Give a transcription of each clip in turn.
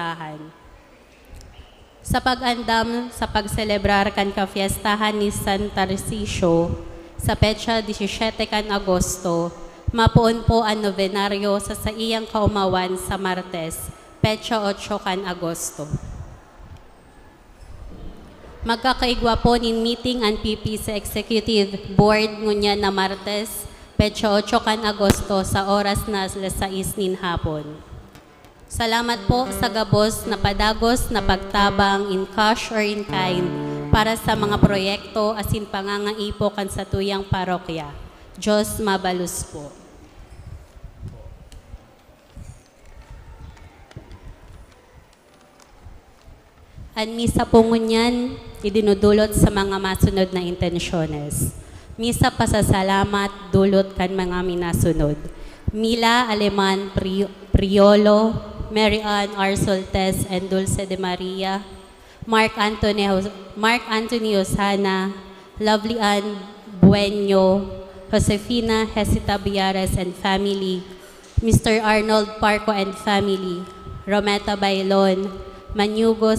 kapiestahan. Sa pag-andam sa pagselebrar kan kapiestahan ni San Tarcisio sa petsa 17 kan Agosto, mapuon po ang novenaryo sa saiyang kaumawan sa Martes, petsa 8 kan Agosto. Magkakaigwa po nin meeting ang PP sa Executive Board ngunya na Martes, petsa 8 kan Agosto sa oras na 6 nin hapon. Salamat po sa gabos na padagos na pagtabang in cash or in kind para sa mga proyekto asin pangangaipo kan sa tuyang parokya. Diyos mabalus po. Ang misa po ngunyan, idinudulot sa mga masunod na intensyones. Misa pasasalamat, dulot kan mga minasunod. Mila Aleman Priolo, Mary Ann R. Soltes and Dulce de Maria, Mark Anthony Osana, Lovely Ann Bueño, Josefina Hesita Biares and family, Mr. Arnold Parco and family, Rometa Bailon, Manyugo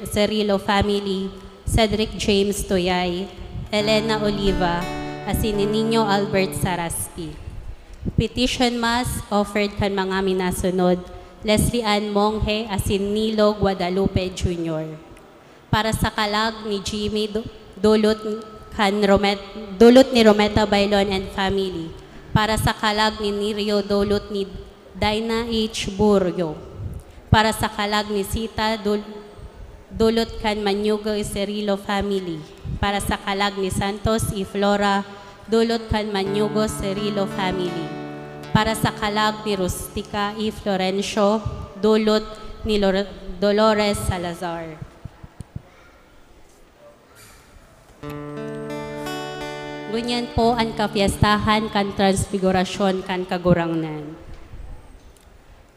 Cerilo family, Cedric James Toyay, Elena Oliva, asin ni Nino Albert Saraspi. Petition Mass offered kan mga minasunod, Leslie Ann Monghe, asin Nilo Guadalupe Jr. Para sa kalag ni Jimmy dulot ni Rometa Bailon and family. Para sa kalag ni Nirio dulot ni Dina H. Buryo. Para sa kalag ni Sita dulot kan Manyugo Cerilo family. Para sa kalag ni Santos y Flora dulot kan Manyugo Cerilo family. Para sa kalag ni Rustica y Florencio dulot ni Dolores Salazar. Ngunyan po ang kapiestahan kan transfigurasyon kan kagurangnan.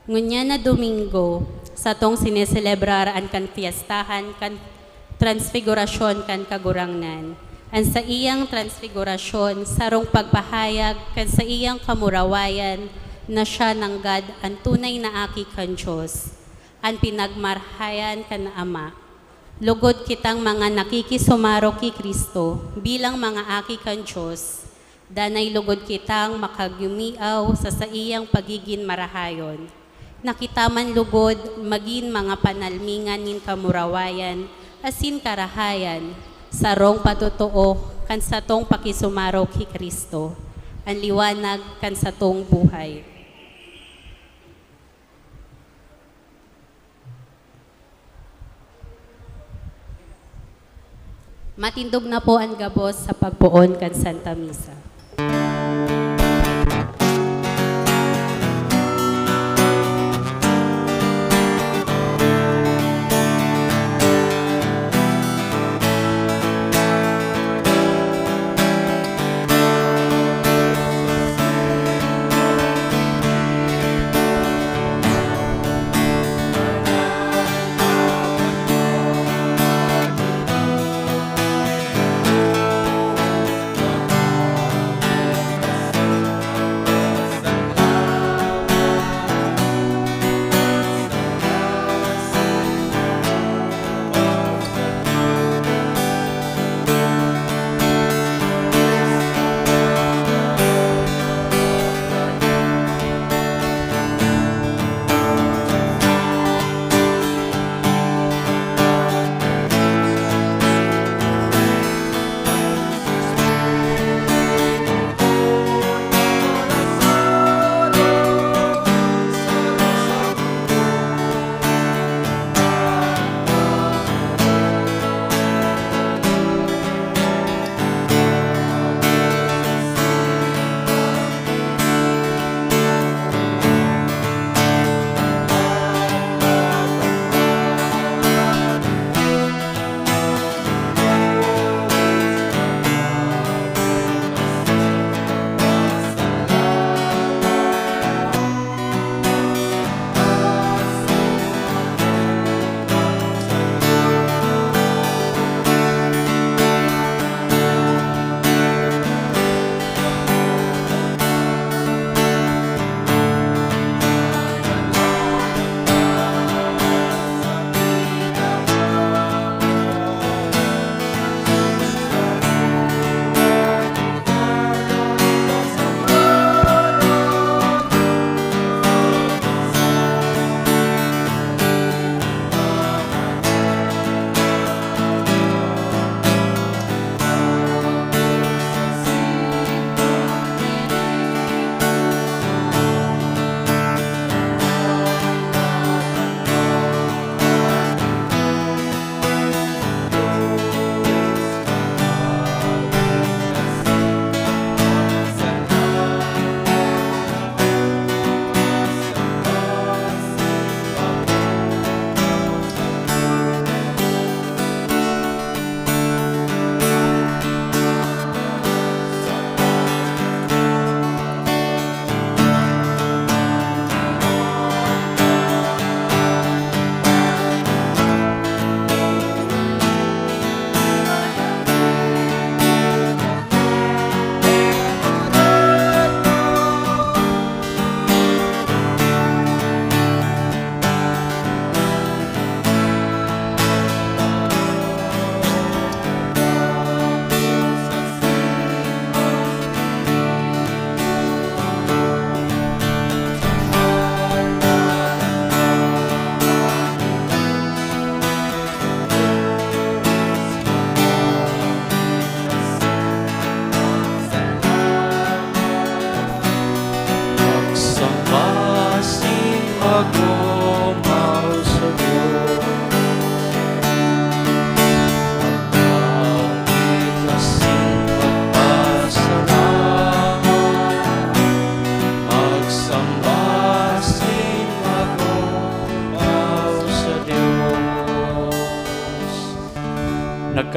Ngunyan na Domingo, sa tong sineselebrar ang kan fiestahan kan transfigurasyon kan kagurangnan. Ang sa iyang transfigurasyon, sarong pagpahayag kan sa iyang kamurawayan na siya nanggad ang tunay na aki kan Diyos, ang pinagmarhayan kan Ama. Lugod kitang mga nakikisumaro ki Kristo bilang mga aki kan Diyos, danay lugod kitang makagumiaw sa iyang pagiging marahayon. Nakitaman lugod maging mga panalmingan nin kamurawayan asin karahayan, sarong patutuo kan sa tong pakisumaro ki Kristo, ang liwanag kan sa tong buhay. Matindog na po ang gabos sa pagpuon kan Santa Misa.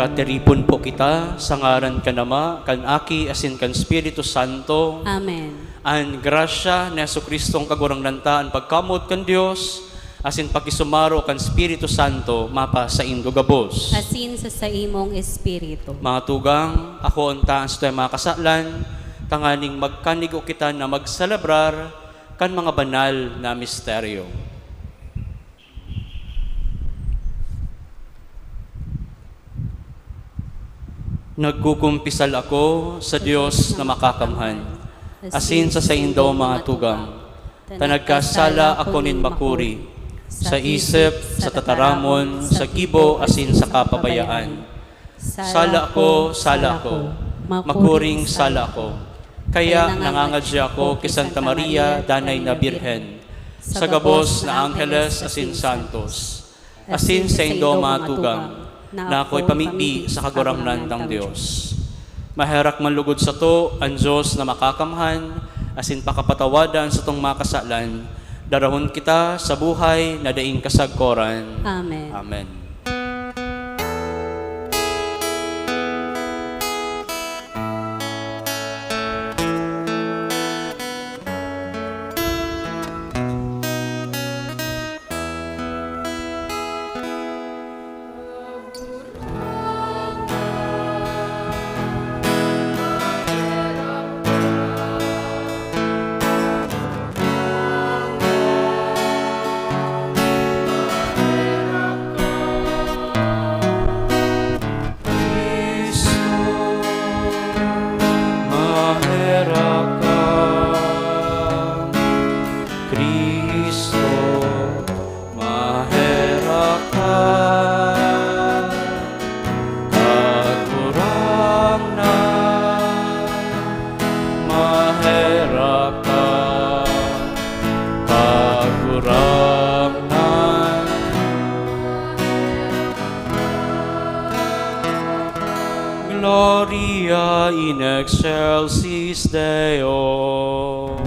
Kateripon po kita, sa ngaran ka nama, kan Aki, asin kan Espiritu Santo. Amen. An grasya ni Jesucristong kagurang lantaan pagkamot kan Dios, asin pakisumaro kan Espiritu Santo, mapa sa indo gabos. Asin sa imong espiritu. Mga tugang, ako untaan sa mga kasalan, tanganing magkanigo kita na magselebrar kan mga banal na misteryo. Nagkukumpisal ako sa Diyos na makakamhan, asin sa indo mga tugang, tanagkasala ako nin makuri, sa isip, sa tataramon, sa kibo, asin sa kapabayaan. Sala ako, makuring sala ako. Kaya nangangadya ako kay Santa Maria, danay na Birhen, sa gabos na Angeles, asin Santos, asin sa indo mga tugang, na ako'y pamibi sa kagurangnan ng Diyos. Maherak manlugod sa to, ang Diyos na makakamhan, asin pakapatawadan sa tong mga kasalan, darahon kita sa buhay na daing kasagkoran. Amen. Amen. Gloria in excelsis Deo.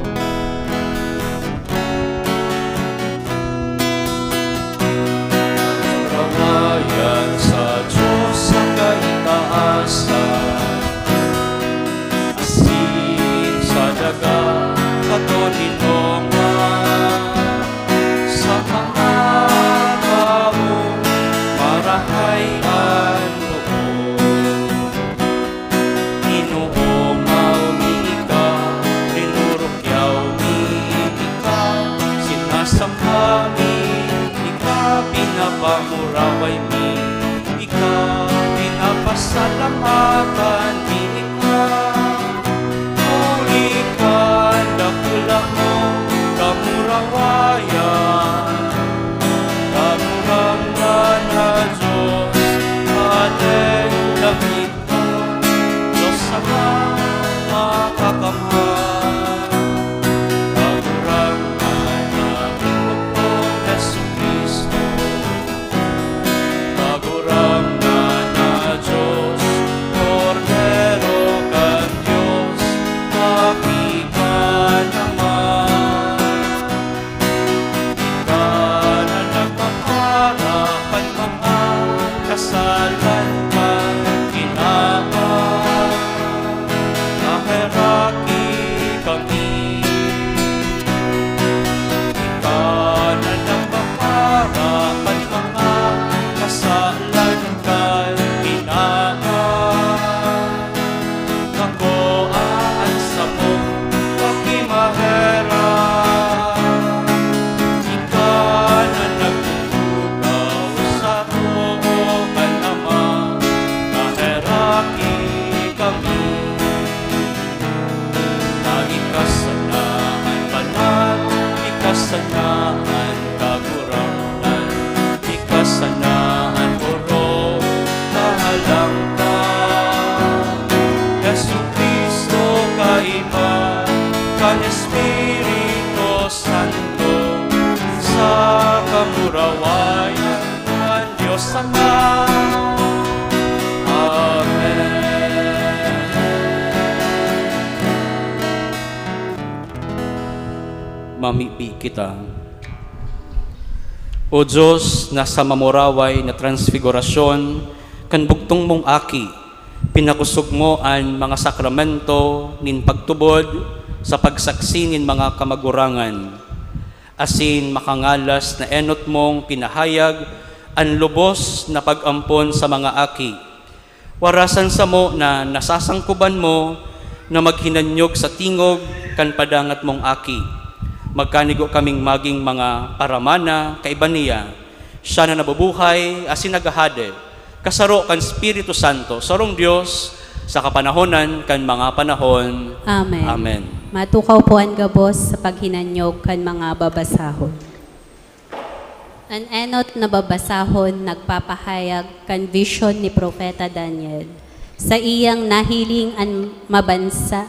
Rawayan sa Diyos ang kaitaasan, asin sa daga katoninongan, sa mga taong marahayan. Pinapamuraway mi, ikaw pinapasalamatan mi, ikaw ulikan dakula mo kamurawayan, kamuramdan na Diyos ating langit mo, Diyos Ama makakamhan. Kamurawayan ng Diyos Ama. Amen. Mamipi kita. O Diyos, na sa mamuraway na transfigurasyon, kan bugtong mong aki, pinakusog mo ang mga sakramento nin pagtubod sa pagsaksi nin mga kamagurangan. Asin makangalas na enot mong pinahayag ang lubos na pag-ampon sa mga aki. Warasan sa mo na nasasangkuban mo na maghinanyog sa tingog kan padangat mong aki. Magkanigo kaming maging mga paramana kaiba niya. Siya na nabubuhay asin nagahade. Kasaro kan Espiritu Santo, sarong Diyos, sa kapanahonan kan mga panahon. Amen. Amen. Matukaw po ang gabos sa paghinanyog kan mga babasahon. An enot na babasahon nagpapahayag kan vision ni Propeta Daniel. Sa iyang nahiling an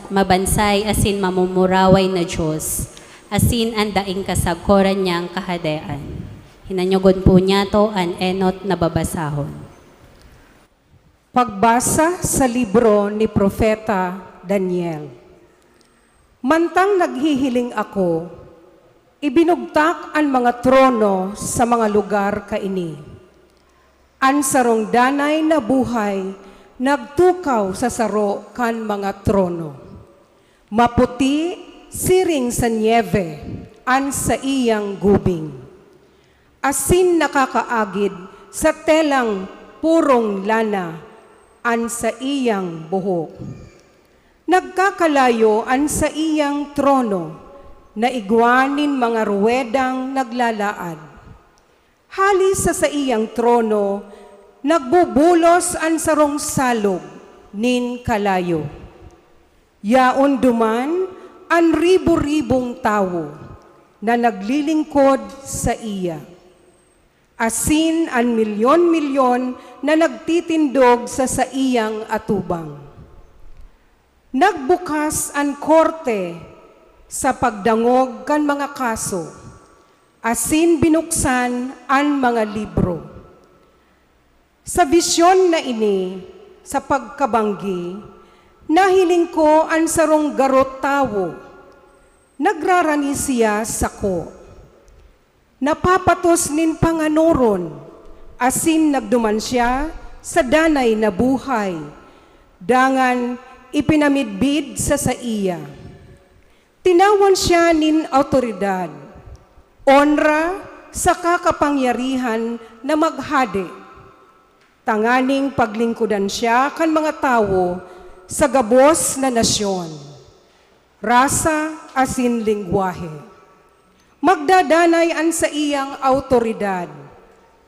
mabansay asin mamumuraway na Diyos, asin ang daing kasagkoran niyang kahadean. Hinanyogon po niya to an enot na babasahon. Pagbasa sa libro ni Propeta Daniel. Mantang naghihiling ako, ibinugtak ang mga trono sa mga lugar kaini. Ang sarong danay na buhay, nagtukaw sa saro kan mga trono. Maputi, siring sa nieve, an sa iyang gubing. Asin nakakaagid sa telang purong lana, an sa iyang buhok. Nagkakalayo an sa iyang trono, na igwanin mga ruwedang naglalaad. Halis sa iyang trono, nagbubulos ang sarong salog, nin kalayo. Yaon duman, ang ribu-ribong tao, na naglilingkod sa iya. Asin ang milyon-milyon na nagtitindog sa iyang atubang. Nagbukas ang korte sa pagdangog kan mga kaso, asin binuksan ang mga libro. Sa visyon na ini, sa pagkabanggi, nahiling ko ang sarong garot tawo, nagrarani siya sako. Napapatos nin panganuron, asin nagduman siya sa danay na buhay, dangan ipinamidbid sa iya. Tinawan siya nin autoridad, onra sa kakapangyarihan na maghade. Tanganing paglingkudan siya kan mga tao sa gabos na nasyon, rasa asin lingwahe. Magdadanay an sa iyang autoridad,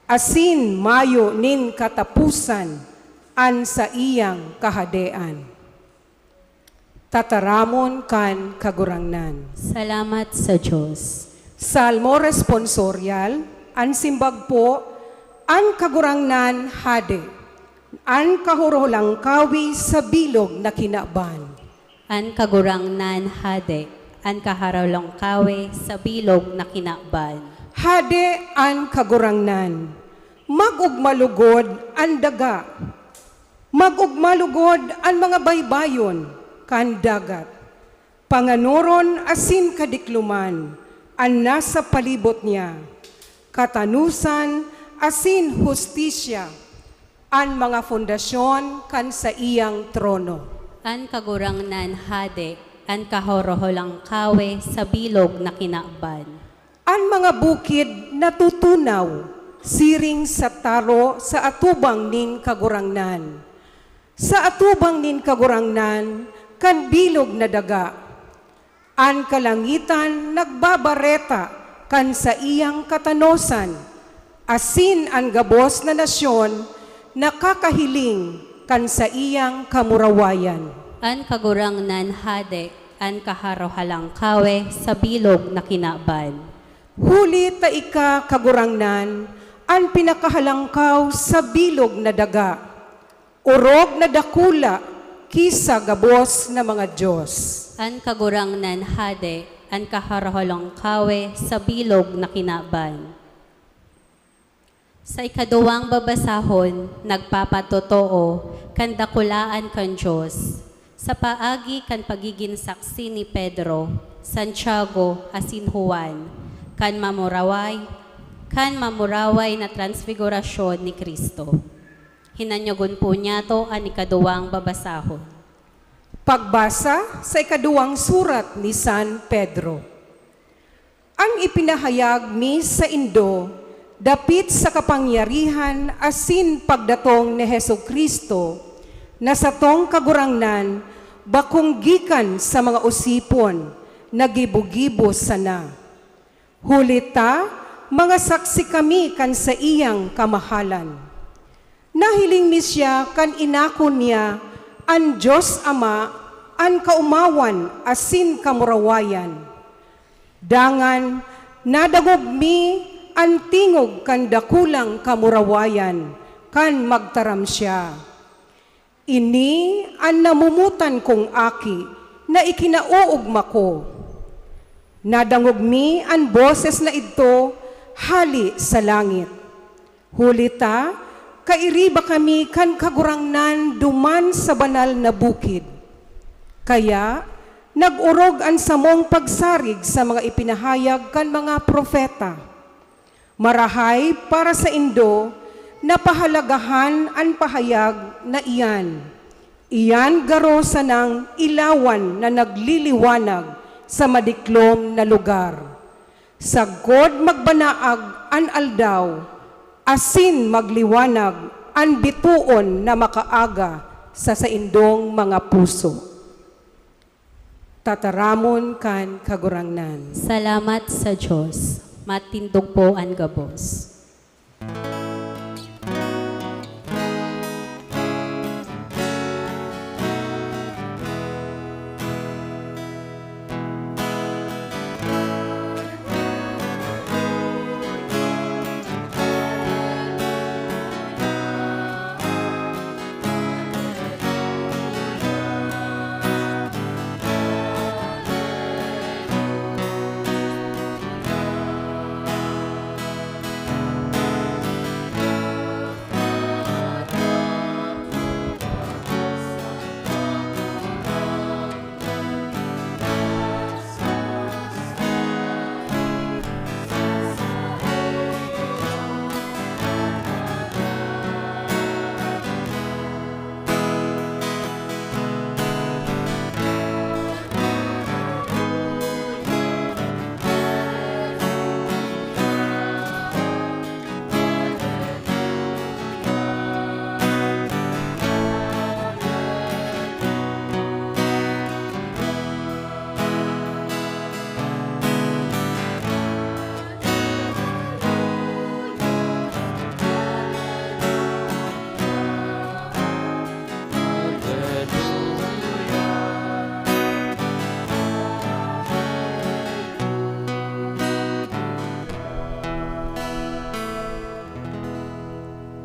asin mayo nin katapusan an sa iyang kahadean. Tataramon kan kagurangnan. Salamat sa Diyos. Salmo responsorial, an simbag po, an kagurangnan hade, an kahurolang kawi sa bilog na kinaban. An kagurangnan hade, an kaharolong kawe sa bilog na kinakban. Hade an kagurangnan, magugmalugod an daga, magugmalugod an mga baybayon, kan dagat. Panganuron asin kadikluman, an nasa palibot niya. Katanusan asin hustisya, an mga fondasyon kan sa iyang trono. An kagurangnan hade, an kahoroholang kawe sa bilog na kinakban. An mga bukid natutunaw, siring sa taro sa atubang nin kagurangnan. Sa atubang nin kagurangnan, kan bilog na daga. An kalangitan nagbabareta kan sa iyang katanosan, asin ang gabos na nasyon nakakahiling kan sa iyang kamurawayan. An kagurangnan hade, an kaharohalang kawe sa bilog na kinakban. Huli ta ika kagurangnan, an pinakahalangkaw sa bilog na daga, urog na dakula, kisa gabos na mga Diyos. An kagurangnan hade, an kaharoholong kawe sa bilog na kinakban. Sa ikaduwang babasahon, nagpapatotoo, kan dakulaan kan Diyos. Sa paagi kan pagiging saksi ni Pedro, Santiago, asin Juan, kan mamuraway na transfigurasyon ni Kristo. Hinanyogon po niya to ang ikaduwang babasahon. Pagbasa sa ikaduwang surat ni San Pedro. Ang ipinahayag mi sa Indo, dapit sa kapangyarihan asin pagdatong ni Hesukristo, na sa tong kagurangnan, bakong gikan sa mga usipon, nagibo-gibo sana. Hulita, mga saksi kami kan sa iyang kamahalan. Nahiling mi siya kan inako niya, an Diyos Ama, an kaumawan, asin kamurawayan. Dangan, nadagog mi, an tingog kan dakulang kamurawayan, kan magtaram siya. Ini an namumutan kong aki, na ikinauugma ko. Nadangog mi an boses na ito, hali sa langit. Hulita, kairiba kami kan kagurangnan duman sa banal na bukid. Kaya, nag-urog ang samong pagsarig sa mga ipinahayag kan mga propeta. Marahay para sa Indo, napahalagahan ang pahayag na iyan. Iyan garo sa ng ilawan na nagliliwanag sa madiklom na lugar. Sagod magbanaag an aldaw, asin magliwanag an bituon na makaaga sa saindong mga puso. Tataramon kan kagurangnan. Salamat sa Diyos. Matindog po ang gabos.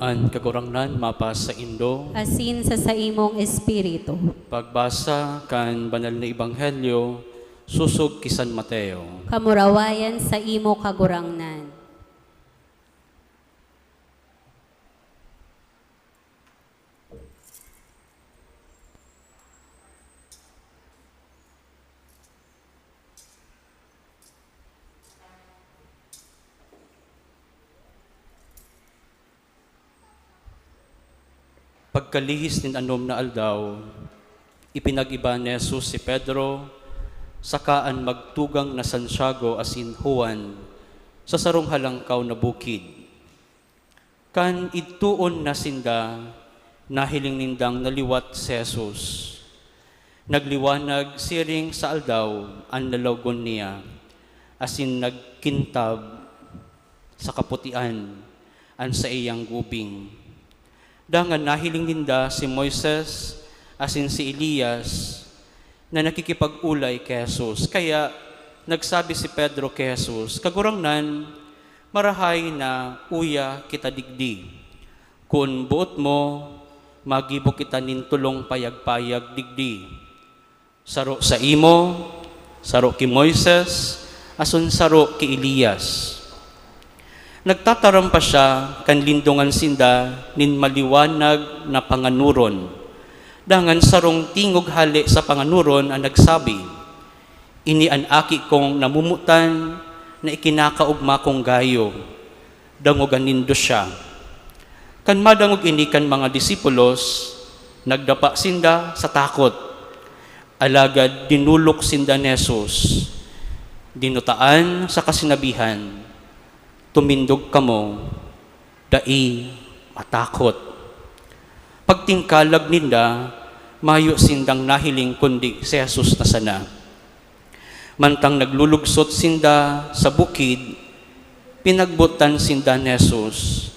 An kagurangnan mapas sa Indo, Asin sa saimong espiritu. pagbasa kan banal na ebanghelyo, susog ki San Mateo. Kamurawayan sa imo kagurangnan. Pagkalihis nin anom na aldaw, ipinag-iba ni Jesus si Pedro, sakaan magtugang na Santiago asin Juan, sa sarong halangkaw na bukid. Kan ituon na sinda, nahiling nindang naliwat si Jesus. Nagliwanag siring sa aldaw ang nalawgon niya, asin nagkintab sa kaputian an sa iyang gubing. Dangan nahiling ninda si Moises asin si Elias na nakikipag-ulay kay Jesus. Kaya nagsabi si Pedro kay Jesus, kagurangnan, marahay na uya kita digdi. Kung buot mo, magibo kita nintulong payag-payag digdi. Saro sa imo, saro ki Moises, asun saro ki Elias. Nagtataram pa siya kan lindungan sinda nin maliwanag na panganuron. Dangan sarong tingog hali sa panganuron ang nagsabi, ini an aki kong namumutan na ikinakaugma kong gayo. Dangogan nindo siya. Kan madangog ini kan mga disipulos, nagdapa sinda sa takot. Alagad dinulok sinda ni Jesus. Dinutaan sa kasinabihan, tumindog kamo, dai matakot. Pagtingkalag ninda, mayo sindang nahiling kundi si Jesus na sana. Mantang naglulugsot sinda sa bukid, pinagbutan sinda ni Jesus.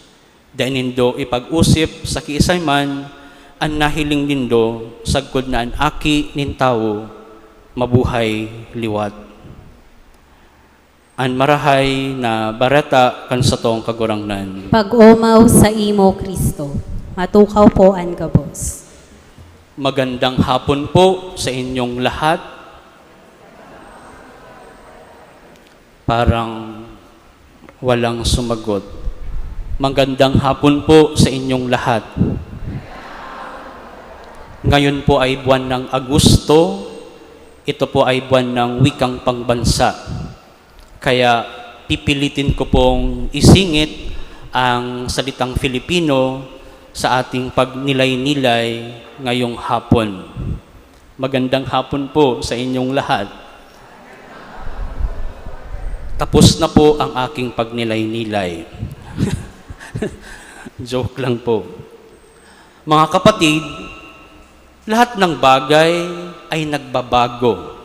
Dahil nindo ipag-usip sa kiisay man, ang nahiling nindo, sagkod na ang aki nin tao, mabuhay liwat. Ang marahay na barata kan sa tong kagurangnan. Pag-umaw sa imo, Kristo. Matukaw po ang gabos. Magandang hapon po sa inyong lahat. Parang walang sumagot. Magandang hapon po sa inyong lahat. Ngayon po ay buwan ng Agosto. Ito po ay buwan ng wikang pangbansa. Kaya pipilitin ko pong isingit ang salitang Filipino sa ating pagnilay-nilay ngayong hapon. Magandang hapon po sa inyong lahat. Tapos na po ang aking pagnilay-nilay. Joke lang po. Mga kapatid, lahat ng bagay ay nagbabago.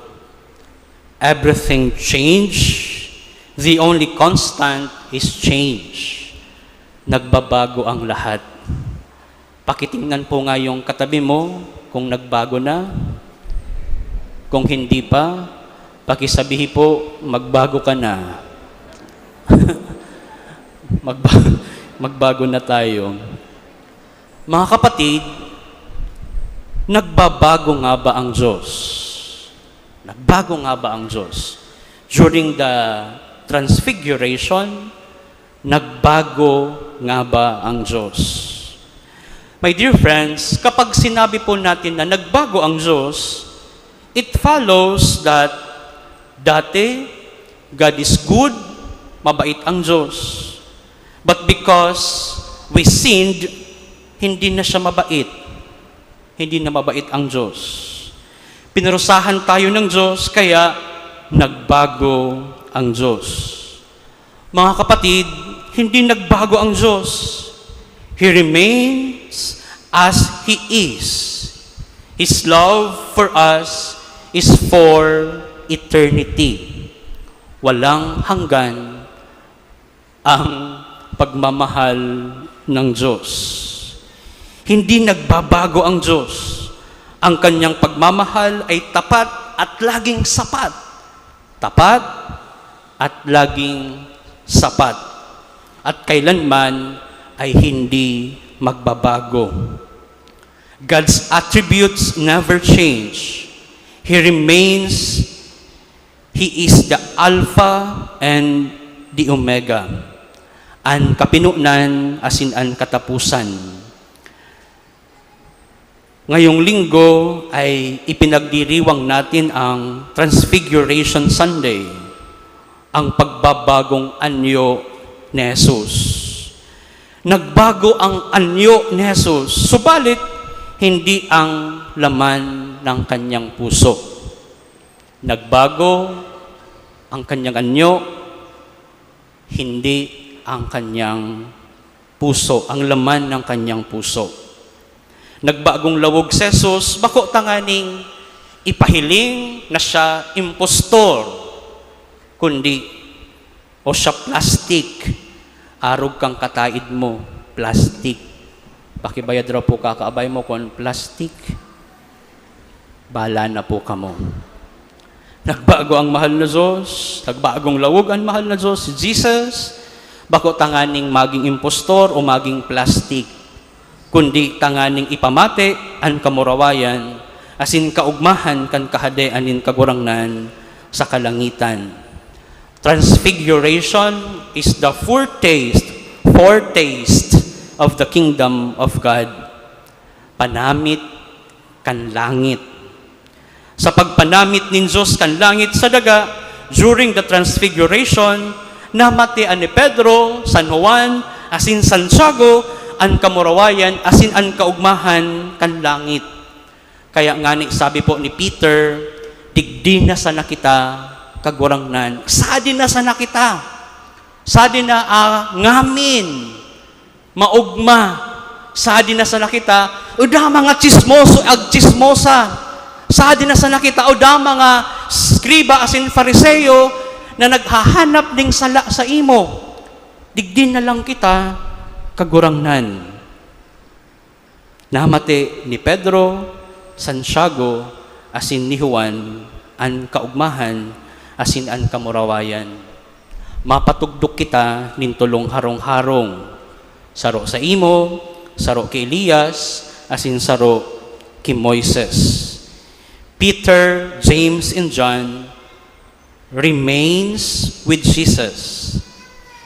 Everything change. The only constant is change. Nagbabago ang lahat. Pakitingnan po nga yung katabi mo kung nagbago na. Kung hindi pa, pakisabihin po, magbago ka na. Magbago na tayo. Mga kapatid, nagbabago nga ba ang Diyos? Nagbago nga ba ang Diyos? During the Transfiguration, nagbago nga ba ang Diyos? My dear friends, kapag sinabi po natin na nagbago ang Diyos, it follows that dati, God is good, mabait ang Diyos. But because we sinned, hindi na siya mabait. Hindi na mabait ang Diyos. Pinarusahan tayo ng Diyos, kaya nagbago ang Diyos. Mga kapatid, hindi nagbago ang Diyos. He remains as He is. His love for us is for eternity. Walang hanggan ang pagmamahal ng Diyos. Hindi nagbabago ang Diyos. Ang kanyang pagmamahal ay tapat at laging sapat. Tapat at laging sapat. At kailanman ay hindi magbabago. God's attributes never change. He remains, He is the Alpha and the Omega. Ang kapinunan asin ang katapusan. Ngayong linggo ay ipinagdiriwang natin ang Transfiguration Sunday, ang pagbabagong anyo ni Jesus. Nagbago ang anyo ni Jesus, subalit hindi ang laman ng kanyang puso. Nagbago ang kanyang anyo, hindi ang kanyang puso, ang laman ng kanyang puso. Nagbagong lawog si Jesus, bako tanganing ipahiling na siya impostor, kundi o siya plastic. Arog kang kataid mo, plastic. Pakibayad raw po kakaabay mo kung plastic. Bala na po kamo. Nagbago ang mahal na Diyos, nagbagong lawog ang mahal na Diyos, si Jesus. Bako tanganing maging impostor o maging plastic, kundi tanganing ipamate ang kamurawayan, asin kaugmahan kan kahadean in kagurangnan sa kalangitan. Transfiguration is the foretaste of the kingdom of God. Panamit kan langit. Sa pagpanamit nin Diyos kan langit sa daga, during the Transfiguration, namatian ni Pedro, San Juan, asin Santiago, an kamurawayan, asin an kaugmahan kan langit. Kaya nga ni sabi po ni Peter, digdi na sana kita kagurangnan. Sadi na sana kita. Sadi na ngamin. Maugma. Sadi na sana kita. Uda mga chismoso ag chismosa. Sadi na sana kita. Uda mga skriba asin fariseo na naghahanap ding sala sa imo. Digdi na lang kita kagurangnan. Namate ni Pedro, Santiago, asin ni Juan, an kaugmahan, asin an kamurawayan. Mapatugdok kita nin tulong harong-harong. Saro sa imo, saro ki Elias, asin saro ki Moises. Peter, James, and John remains with Jesus.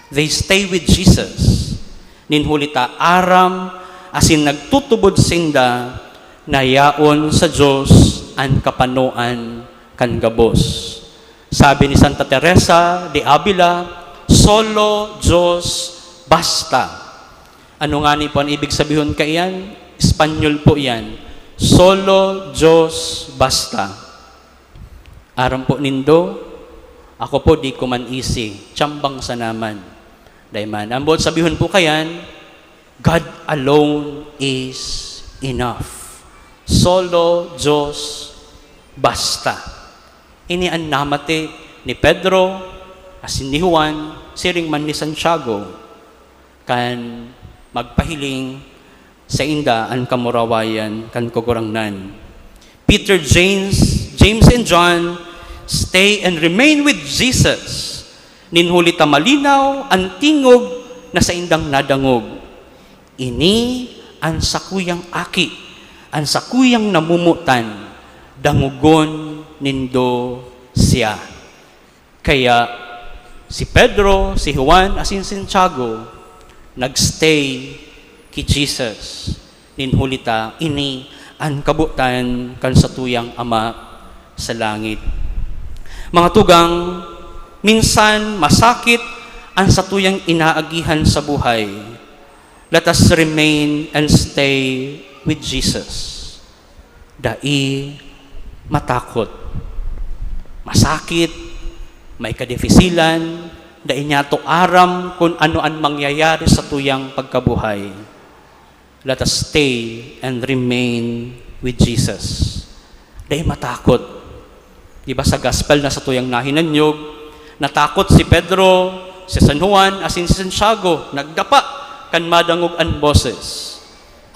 They stay with Jesus. Ninhulita aram, asin nagtutubod sinda, nayaon sa Diyos an kapanuan kan gabos. Sabi ni Santa Teresa de Avila, solo Diyos basta. Ano nga ni po ang ibig sabihin ka iyan? Espanyol po yan. Solo Diyos basta. Aram po nindo, ako po di ko man isi, tsambang sa naman. Dayman, ang buot sabihin po kayan, God alone is enough. Solo Diyos basta. Ini ang namate ni Pedro, asin ni Juan, siring man ni Santiago, kan magpahiling sa inda ang kamurawayan kan kagurangnan. Peter, James, and John stay and remain with Jesus. Ninhulita malinaw ang tingog na sa indang nadangog. Ini ang sakuyang aki, ang sakuyang namumutan, dangugon nindo siya. Kaya si Pedro, si Juan, asin Santiago, nagstay ki Jesus. Ninhulita, ini ang kabutan kan sa tuyang Ama sa langit. Mga tugang, minsan masakit ang satuyang inaagihan sa buhay. Let us remain and stay with Jesus. Dai matakot. Masakit, may kadefisilan, dai niya to aram kung ano ang mangyayari sa tuyang pagkabuhay. Let us stay and remain with Jesus. Dai matakot. Diba sa gospel na sa tuyang nahinanyog, natakot si Pedro, si San Juan, asin si Santiago, nagdapa kan madangog ang boses.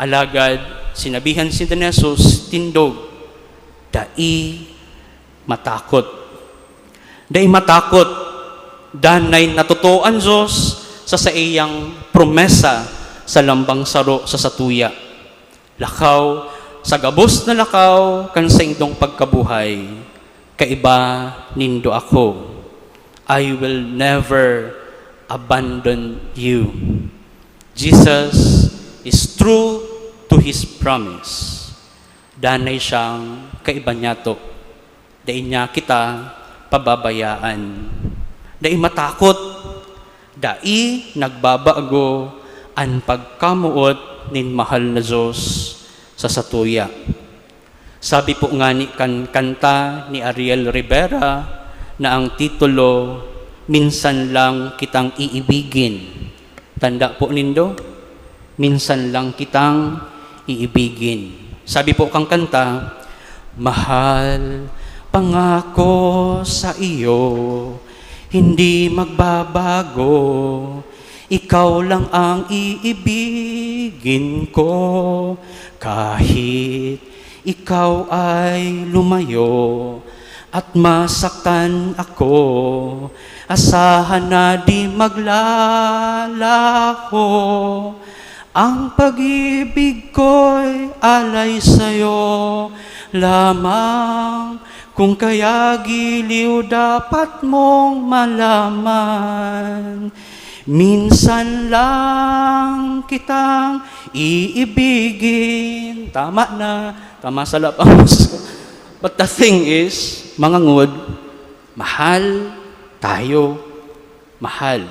Alagad, sinabihan si Jesus, tindog, dai matakot. Dai matakot, danay natutuan Diyos sa iyang promesa sa lambang saro sa satuya. Lakaw, sa gabos na lakaw, kan sa indong pagkabuhay, kaiba nindo ako. I will never abandon you. Jesus is true to His promise. Danay siyang kaiba niya to. Dai niya kita pababayaan. Dai matakot. Dai nagbabago ang pagkamuot nin mahal na Diyos sa satuya. Sabi po nga ni kanta ni Ariel Rivera na ang titulo, Minsan Lang Kitang Iibigin. Tanda po nindo, minsan lang kitang iibigin. Sabi po kang kanta, mahal, pangako sa iyo, hindi magbabago, ikaw lang ang iibigin ko, kahit ikaw ay lumayo at masaktan ako, asahan na di maglalaho. Ang pag-ibig ko'y alay sa'yo lamang, kung kaya giliw dapat mong malaman. Minsan lang kitang iibigin. Tama na. Tama sa lapang. But the thing is, mga ngod, mahal tayo. Mahal.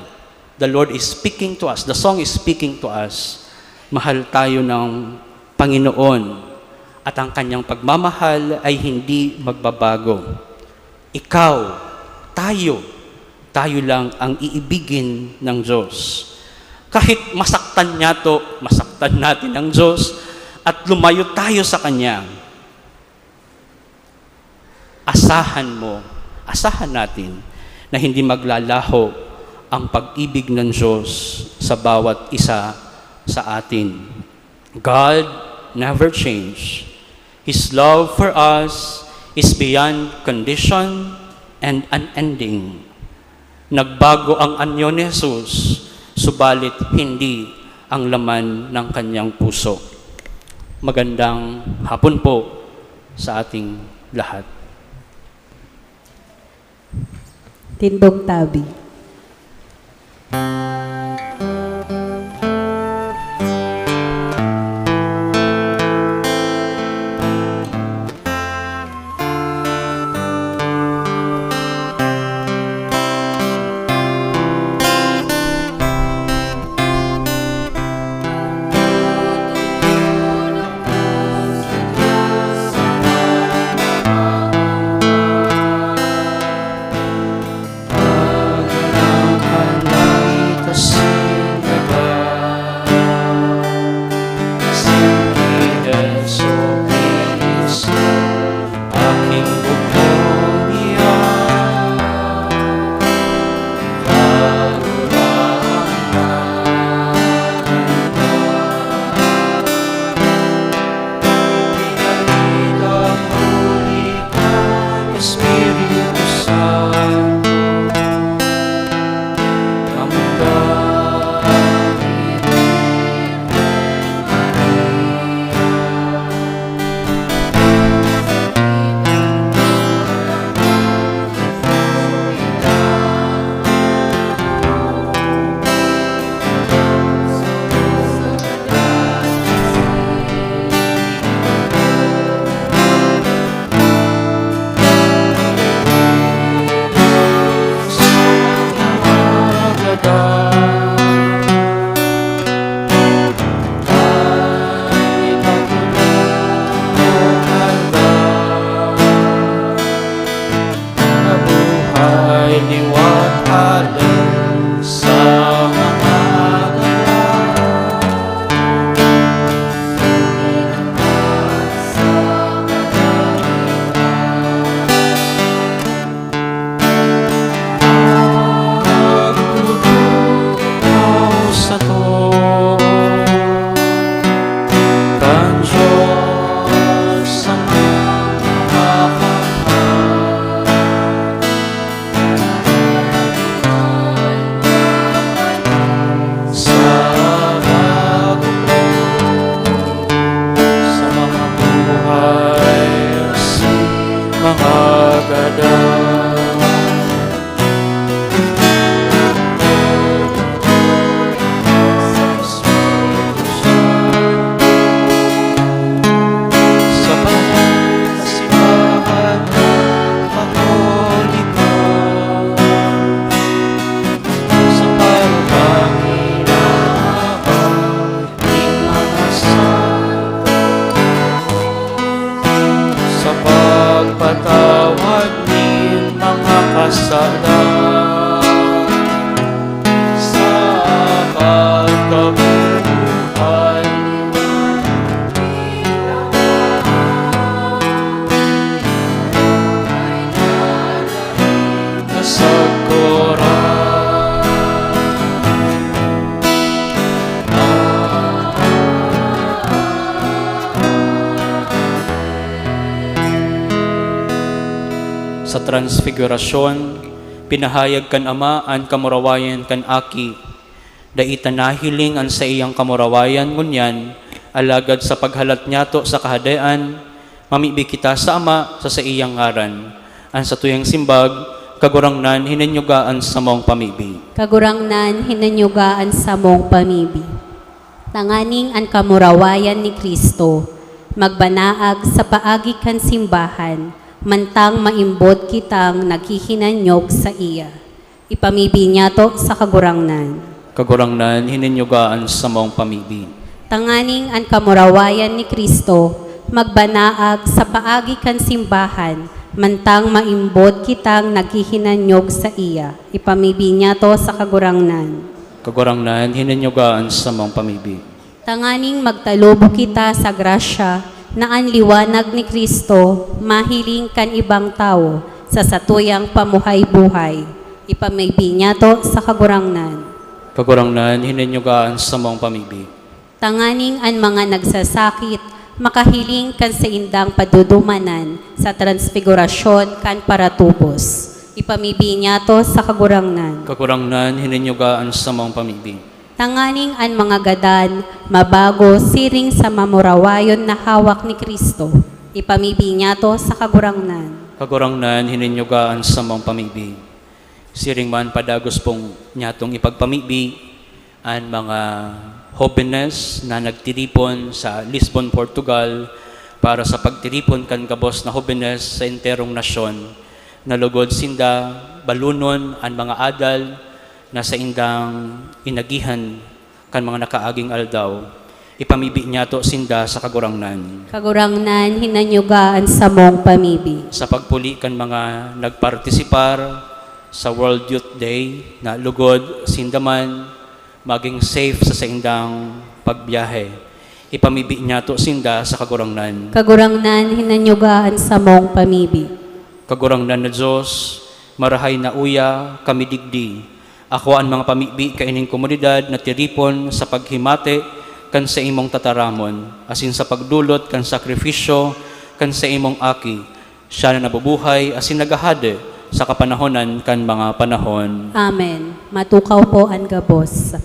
The Lord is speaking to us. The song is speaking to us. Mahal tayo ng Panginoon at ang kanyang pagmamahal ay hindi magbabago. Ikaw, tayo lang ang iibigin ng Diyos. Kahit masaktan natin ang Diyos at lumayo tayo sa Kanya, asahan natin na hindi maglalaho ang pag-ibig ng Diyos sa bawat isa sa atin. God never changed. His love for us is beyond condition and unending. Nagbago ang anyo ni Jesus, subalit hindi ang laman ng kanyang puso. Magandang hapon po sa ating lahat. Tindog tabi. Pagpatawad ng mga kasalanan sa pagkabuhay. Kasagkuran sa transfigurasyon, pinahayag kan Ama an kamurawayan kan Aki, daitan nahiling an sa iyang kamurawayan ngunyan, alagad sa paghalat niyato sa kahadayaan, mamibi kita sa Ama sa iyang ngaran, an sa tuyang simbag, kagurangnan hinanyugaan sa mong pamibi. Kagurangnan hinanyugaan sa mong pamibi. Tanganing an kamurawayan ni Kristo, magbanaag sa paagi kan simbahan, mantang maimbot kitang naghihinanyog sa iya. Ipamibi niya to sa kagurangnan. Kagurangnan hinanyugaan sa mong pamibi. Tanganing an kamurawayan ni Kristo, magbanaag sa paagi kan simbahan, mantang maimbot kitang naghihinanyog sa iya. Ipamibi niya to sa kagurangnan. Kagurangnan, hinanyogaan sa mong pamibig. Tanganing magtalubo kita sa grasya, na ang liwanag ni Kristo, mahiling kan ibang tao, sa satuyang pamuhay-buhay. Ipamibi niya to sa kagurangnan. Kagurangnan, hinanyogaan sa mong pamibig. Tanganing ang mga nagsasakit, makahiling kan sa indang padudumanan sa transfigurasyon kan paratubos. Ipamibi niya to sa kagurangnan. Kagurangnan, hinanyogaan sa mong pamibig. Tanganing ang mga gadan, mabago, siring sa mamurawayon na hawak ni Kristo. Ipamibi niya to sa kagurangnan. Kagurangnan, hinanyogaan sa mong pamibig. Siring man padagos pong nyatong ipagpamibig ang mga hopenes na nagtiripon sa Lisbon, Portugal para sa pagtiripon kan gabos na hopenes sa enterong nasyon. Nalugod sinda, balunon ang mga adal na sa indang inagihan kan mga nakaaging aldaw. Ipamibi niya to sinda sa kagurangnan. Kagurangnan, hinanyugaan sa mong pamibi. Sa pagpuli kan mga nagpartisipar sa World Youth Day na lugod sindaman maging safe sa indang pagbiyahe. Ipamibi niya to sinda sa kagurangnan. Kagurangnan, hinanyugaan sa mong pamibi. Kagurangnan na Diyos, marahay na uya kami digdi. Ako ang mga pamibi kaining komunidad na tiripon sa paghimate kan sa imong tataramon, asin sa pagdulot kan sakripisyo kan sa imong aki. Siya na nabubuhay asin nagahade sa kapanahonan kan mga panahon. Amen. Matukaw po ang gabos.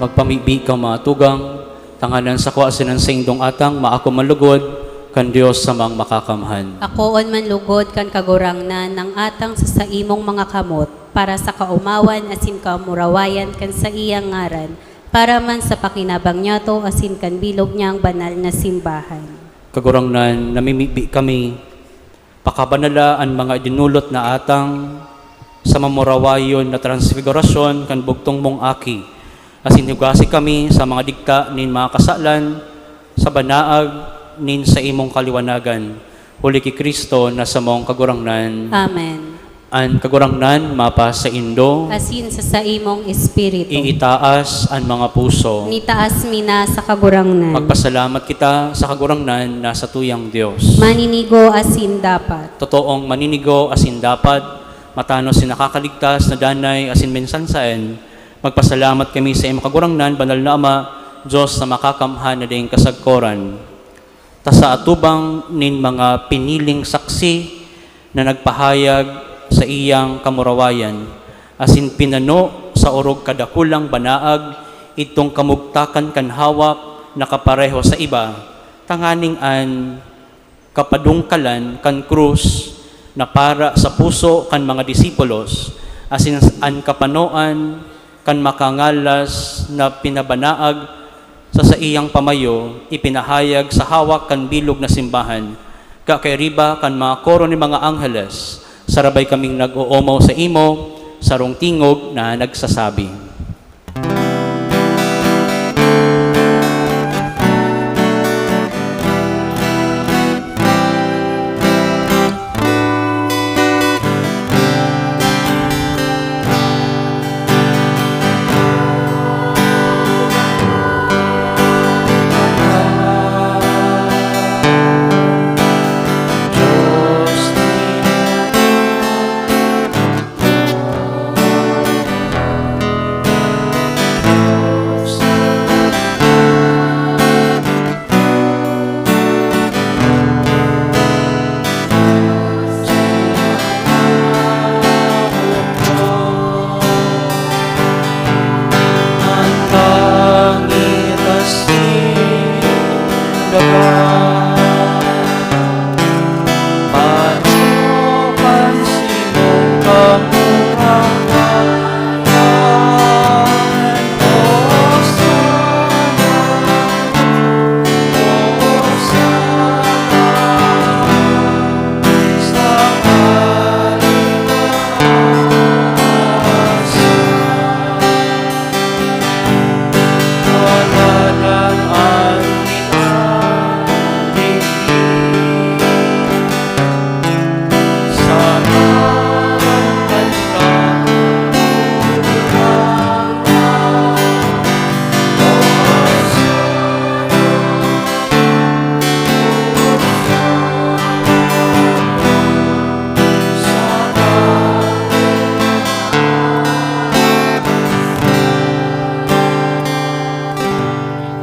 Magpamibi ka mga tugang, tanganan sa kwasinan sa indong atang, maako malugod, kan Diyos samang makakamhan. Akoon man lugod kan kagurangnan ng atang sa imong mga kamot, para sa kaumawan asin kamurawayan kan sa iyang ngaran, para man sa pakinabang niya to asin kan bilog niyang banal na simbahan. Kagurangnan, namimibi kami, Pakabanala ang mga idinulot na atang sa mamurawayon na transfigurasyon kan bugtong mong aki. Asin hugasi kami sa mga dikta nin mga kasalan, sa banaag nin sa imong kaliwanagan. Huli ki Kristo na sa mong kagurangnan. Amen. An kagurangnan mapa sa Indo, Asin sa imong espiritu. iitaas ang mga puso. Nitaas mina sa kagurangnan. Magpasalamat kita sa kagurangnan na sa tuyang Diyos. Maninigo asin dapat. Totoong maninigo asin dapat, matanos si nakakaligtas na danay asin minsansaen. Magpasalamat kami sa imong kagurangnan, banal na Ama, Diyos na makakamhan na ding kasagkoran. Ta sa atubang nin mga piniling saksi na nagpahayag sa iyang kamurawayan, asin pinano sa orog kadakulang banaag, itong kamugtakan kan hawak na kapareho sa iba, tanganing an kapadungkalan kan krus na para sa puso kan mga disipulos, asin an kapanoan kan makangalas na pinabanaag sa iyang pamayo, ipinahayag sa hawak kan bilog na simbahan, kakairiba kan mga koro ni mga angheles, sarabay kaming nag-uumaw sa imo, sarong tingog na nagsasabi.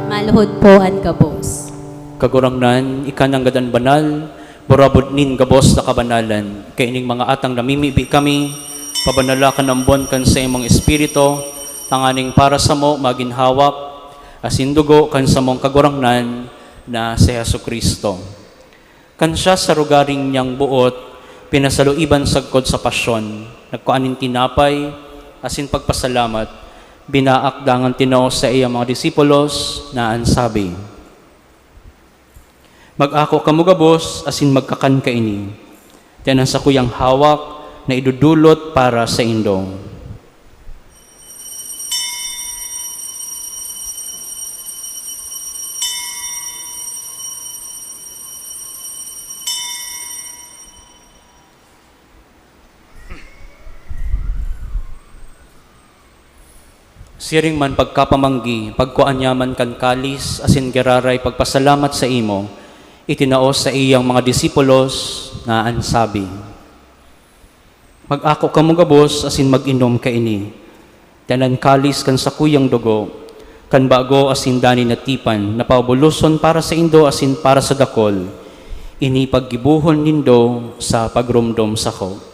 Maluhod po ang gabos. Kagurangnan, ikanang gadan banal, burabod nin gabos na kabanalan. Kaining mga atang namimibi kami, pabanalakan ng buwan kan sa imong espiritu, tanganing para sa mo maginhawak, asindugo kan sa mong kagurangnan na si Hesu Kristo. Kan siya sa rugaring niyang buot, pinasaluiban sagkod sa pasyon, nagkuanin tinapay, asin pagpasalamat, binaakdangan tinao sa iyang mga disipulos na ansabi, mag-ako kamugabos asin magkakan kaini, tiyanan sa kuyang hawak na idudulot para sa indong. Siring man pagkapamanggi, pagkuanyaman kan kalis, asin geraray pagpasalamat sa imo, itinaos sa iyang mga disipulos na ansabi, mag-ako kamugabos asin mag-inom kaini, tanan kalis kan sakuyang dugo, kan bago asin dani na tipan, napabuluson para sa indo asin para sa dakol, ini paggibuhon nindo sa pagrumdom sa ko.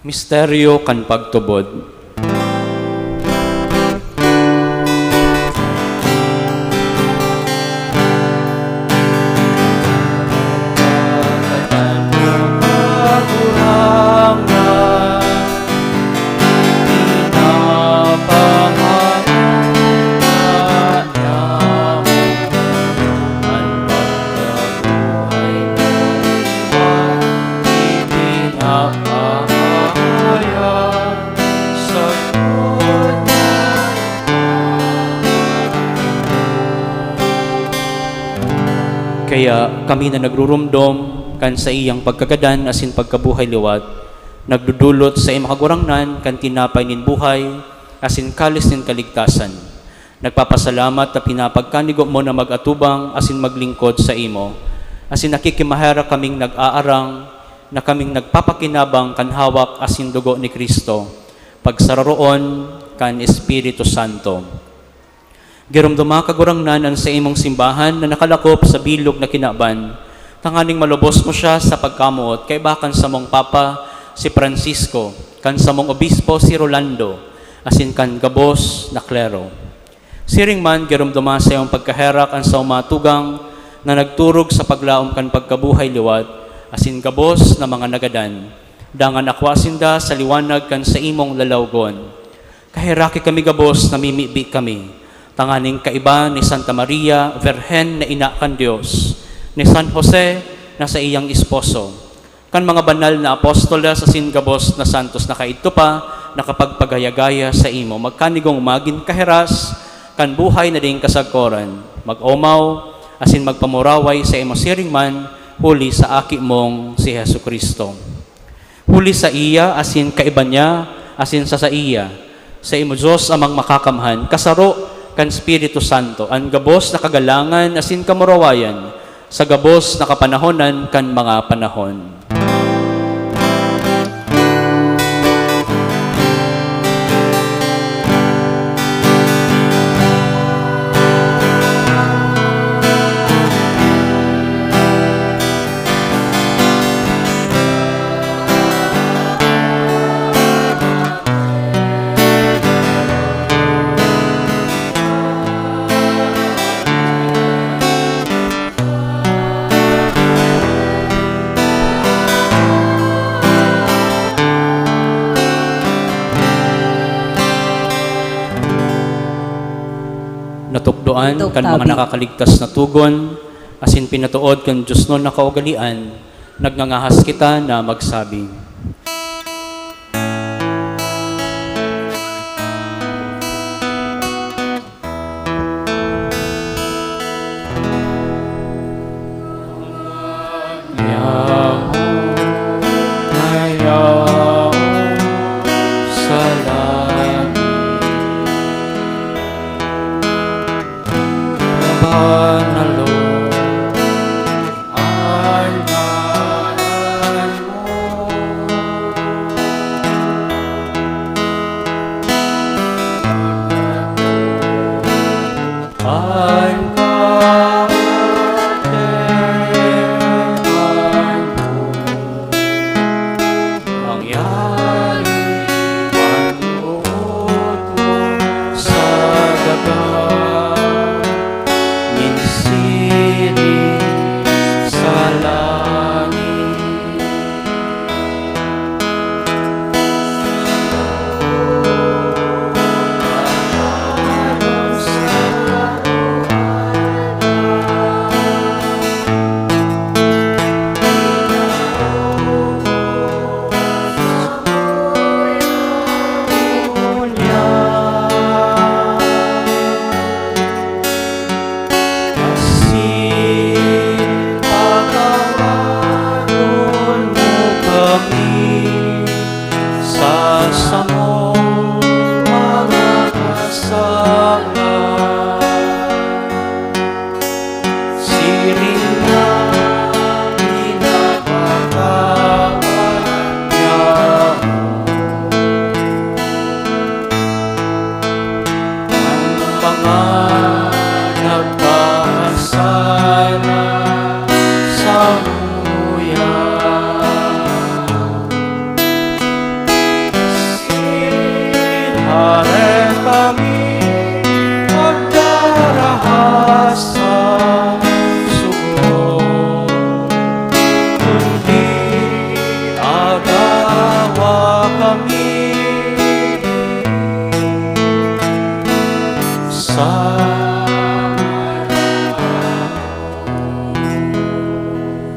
Misteryo kan pagtubod. Kaya kami na nagrurumdom kan sa iyang pagkagadan asin pagkabuhay liwat, nagdudulot sa iyang makagurangnan kan tinapay nin buhay asin kalis nin kaligtasan. Nagpapasalamat na pinapagkanigo mo na mag-atubang asin maglingkod sa imo. Asin nakikimahera kaming nag-aarang na kaming nagpapakinabang kan hawak asin dugo ni Kristo. Pagsararoon kan Espiritu Santo. Girumduma kagurangnan ang sa imong simbahan na nakalakop sa bilog na kinaban. Tanganing malubos mo siya sa pagkamuot kay bakan sa mong Papa si Francisco, kan sa mong Obispo si Rolando, asin kan gabos na klero. Siring man, girumduma sa iyong pagkaherak ang sa umatugang na nagturog sa paglaom kan pagkabuhay liwat, asin gabos na mga nagadan. Dangan akwasinda sa liwanag kan sa imong lalawgon. Kahiraki kami gabos na mimibi kami. Tanganing kaiba ni Santa Maria, Virhen na ina kan Diyos, ni San Jose na sa iyang esposo, kan mga banal na apostoles sa singabos na santos na kaito pa, nakapagpagayagaya sa imo, magkanigong magin kaheras, kan buhay na ding kasagkoran, mag-omaw, asin magpamuraway sa imo siring man, huli sa aki mong si Hesu Kristo. Huli sa iya, asin kaiba niya, asin sa iya, sa imo Diyos amang makakamhan, kasaro, kan Espiritu Santo, ang gabos na kagalangan asin kamurawayan, sa gabos na kapanahonan kan mga panahon. Natukdoan kan mga nakakaligtas na tugon, asin pinatuod kan Diyos no nakaugalian, nagnangahas kita na magsabi.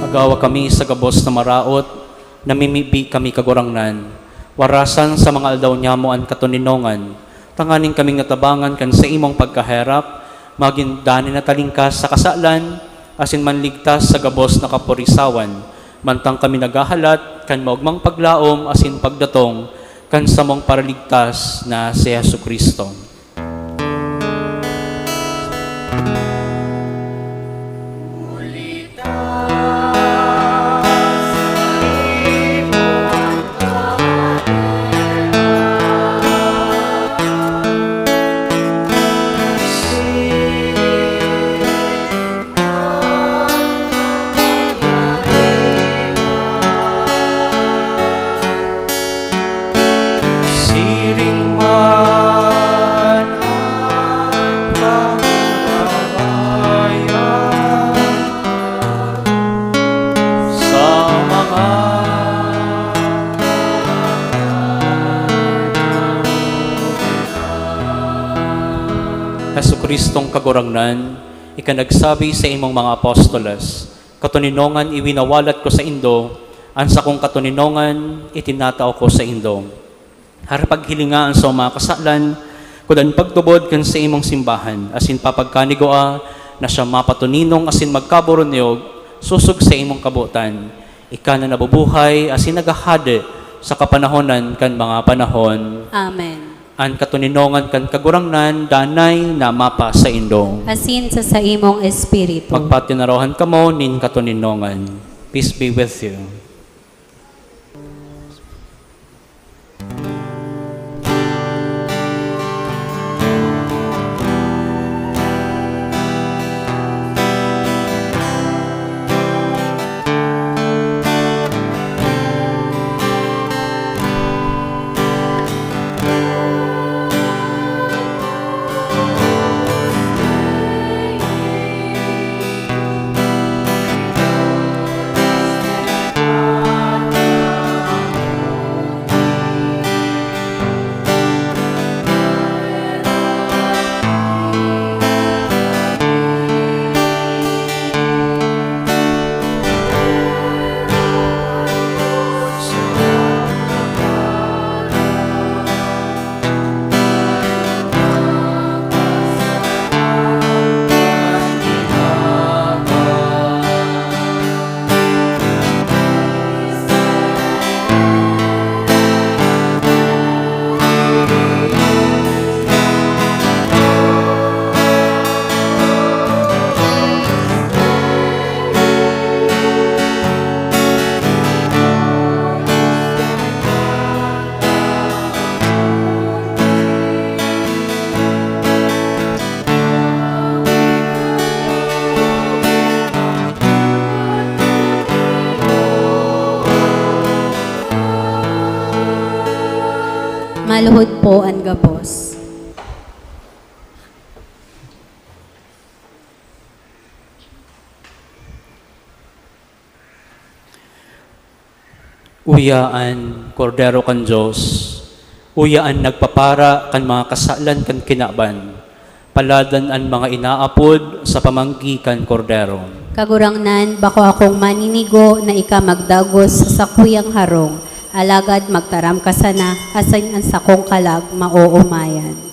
Agawa kami sa gabos na maraot, namimibi kami kagurangnan, warasan sa mga aldaw niya mo ang katuninongan, tanganing kaming natabangan kan sa imong pagkaherap, maging dani na talingkas sa kasalan, asin manligtas sa gabos na kapurisawan, mantang kami nagahalat, kan maugmang paglaom, asin pagdatong, kan samong paraligtas na si Jesucristo. Siring man ang pagbabayan sa mga Jesucristong kagurangnan, ikanagsabi sa imong mga apostolas, katuninongan iwinawalat ko sa indo, ansa kong katuninongan itinatao ko sa indo. Harapaghilingaan sa mga kasalan, kudan pagtubod kan sa imong simbahan, asin papagkanigoa na siya mapatuninong asin magkaboronyog, susog sa imong kabutan. Ika na nabubuhay asin nagahade sa kapanahonan kan mga panahon. Amen. An katuninongan kan kagurangnan, danay na mapa sa indong. Asin sa imong espiritu. Magpatinarohan kamo nin katuninongan. Peace be with you. Maluhod po ang gabos. Uyaan, kordero kan Diyos, uyaan nagpapara kan mga kasalan kan kinaban, paladan ang mga inaapod sa pamanggi kan kordero. Kagurangnan, bako akong maninigo na ika magdagos sa sakuyang harong, alagad magtaram ka sana, asan ang sakong kalag mauumayan.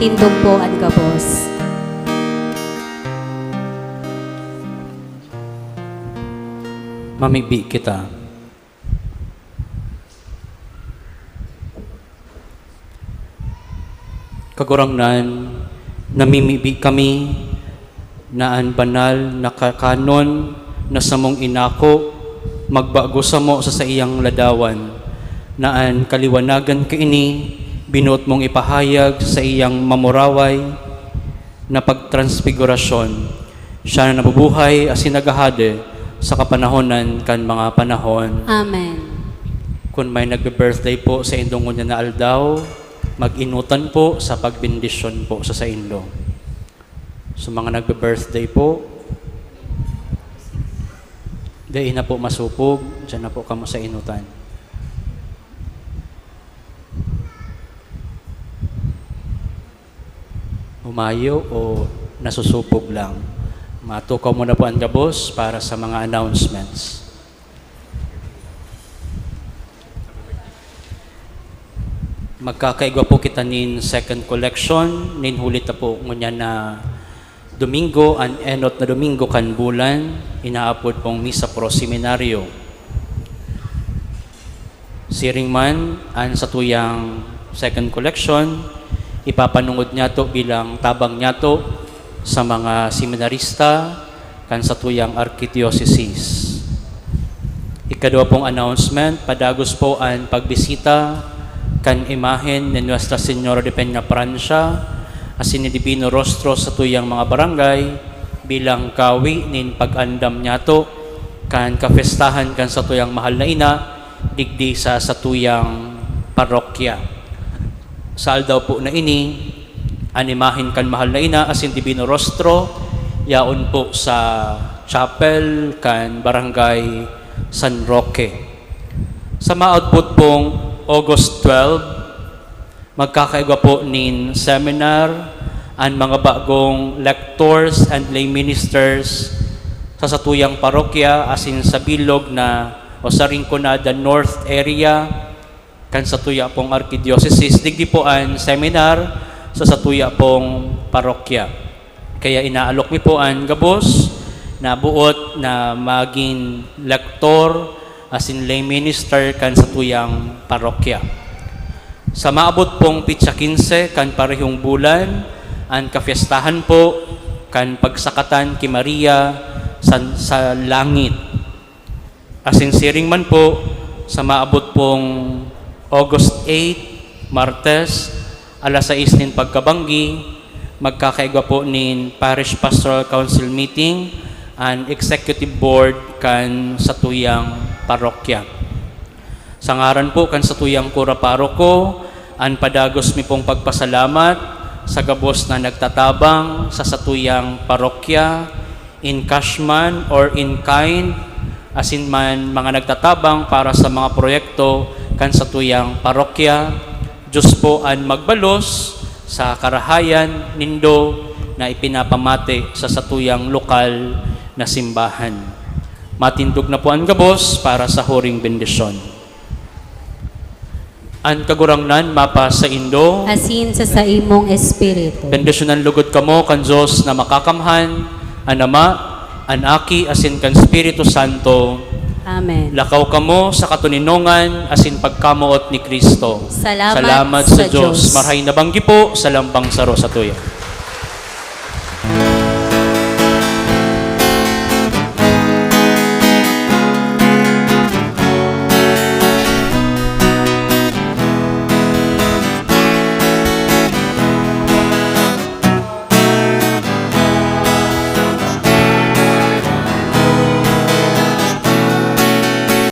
matindog po ang gabos. Mamibi kita. Kagurangnan, namimibi kami naan banal na kakanon na samong inako magbago sa mo sa iyang ladawan naan kaliwanagan kaini binuot mong ipahayag sa iyang mamuraway na pagtransfigurasyon siya na nabubuhay asin nagahade sa kapanahonan kan mga panahon. Amen. Kung may nagbe-birthday po sa indong unya na aldaw, mag-inutan po sa pagbindisyon po sa indo. So mga nagbe-birthday po, diin na po masupog, dyan na po kamo sa inutan. Umayo o nasusupog lang. Matukaw muna po ang gabos para sa mga announcements. Magkakaigwa po kita nin second collection, nin hulit na po ngunya na Domingo, an enot na Domingo kan bulan, inaapod pong misa pro seminaryo. Siring man, an sa tuyang second collection, ipapanungod niya to bilang tabang niya to sa mga seminarista kan sa tuyang arkidiocese. Ikadwa pong announcement, padagos po ang pagbisita kan imahen ni Nuestra Señora de Peña Francia asin ni Divino Rostro sa tuyang mga barangay bilang kawi nin pag-andam niyato kan kafestahan kan sa tuyang mahal na ina digdi sa tuyang parokya. Sa aldaw po na ini an imahen kan mahal na ina asin Divino Rostro yaon po sa chapel kan barangay San Roque. Sa maadbot pong August 12, magkakaigwa po nin seminar ang mga bagong lectors and lay ministers sa satuyang parokya asin sa bilog na o sa Rinconada North area kan satuya pong arkidiocese. Digdi po ang seminar sa satuya pong parokya. Kaya inaalok mi po ang gabos na buot na maging lektor asin lay minister kan sa tuyang parokya. Sa maabot pong pitsa 15 kan parehong bulan, ang kafiestahan po kan pagsakatan ki Maria sa langit. Asin siring man po sa maabot pong August 8, Martes, alas 6 nin pagkabanggi, magkakaigwa po nin Parish Pastoral Council meeting and Executive Board kan sa tuyang parokya. Sa ngaran po kan sa tuyang kura paroko, an padagos mi pong pagpasalamat sa gabos na nagtatabang sa satuyang parokya, in cash man or in kind, asin man mga nagtatabang para sa mga proyekto kan sa tuyang parokya. Diyos po an magbalos sa karahayan nindo na ipinapamati sa satuyang lokal na simbahan. Matindog na po ang gabos para sa huring bendisyon. Ang kagurangnan mapa sa indo, Asin sa imong espiritu. bendisyonan lugod kamo kan Diyos na makakamhan, an Ama, an Aki, asin kan Espiritu Santo. Amen. Lakaw kamo sa katuninongan, asin pagkamuot ni Kristo. Salamat sa sa Diyos. Diyos. Marhay na banggi po sa lambang saro sa tuya.